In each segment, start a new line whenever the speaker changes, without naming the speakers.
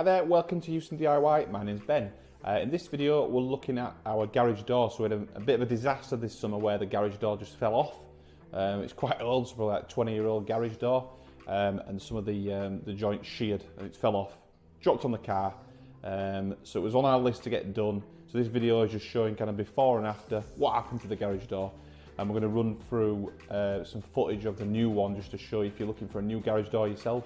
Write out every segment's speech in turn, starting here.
Hi there, welcome to Huson DIY. My name's Ben. In this video we're looking at our garage door. So we had a bit of a disaster this summer where the garage door just fell off. It's quite old, it's probably like 20-year-old garage door, and some of the joints sheared and it fell off, dropped on the car. So it was on our list to get done. So this video is just showing kind of before and after what happened to the garage door. And we're going to run through some footage of the new one just to show you if you're looking for a new garage door yourself.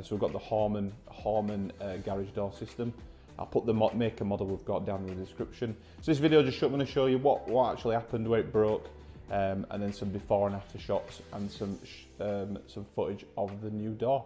So we've got the Hormann garage door system. I'll put the make and model we've got down in the description. So this video just going to show you what actually happened, where it broke, and then some before and after shots and some footage of the new door.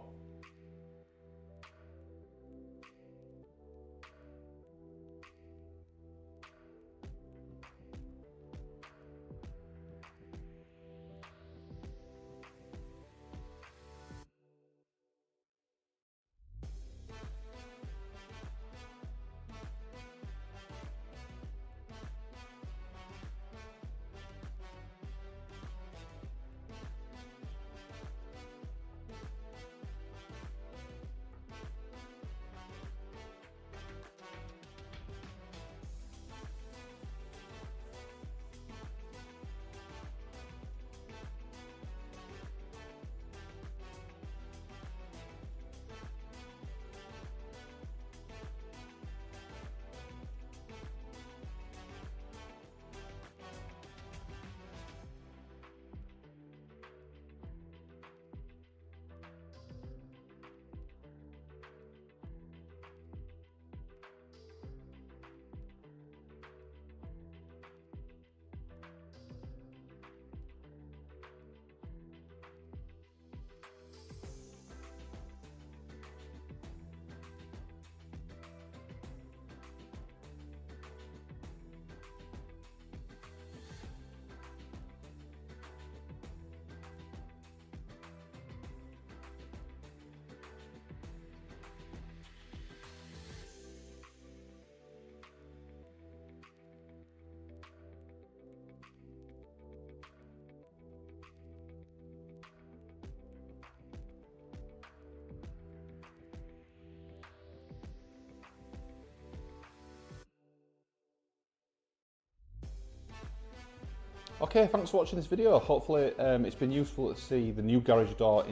Okay, thanks for watching this video. Hopefully it's been useful to see the new garage door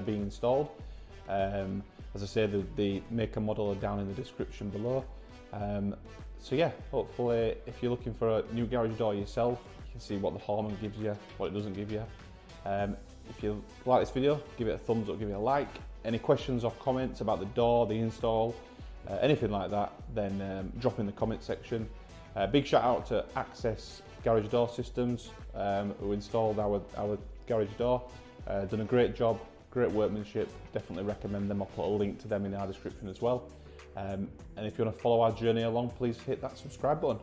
being installed. As I say, the make and model are down in the description below. So yeah, hopefully if you're looking for a new garage door yourself, you can see what the Hormann gives you, what it doesn't give you. If you like this video, give it a thumbs up, give it a like. Any questions or comments about the door, the install, anything like that, then drop in the comment section. Big shout out to Access Garage Door Systems who installed our garage door. Done a great job, great workmanship. Definitely recommend them. I'll put a link to them in our description as well. And if you want to follow our journey along, please hit that subscribe button.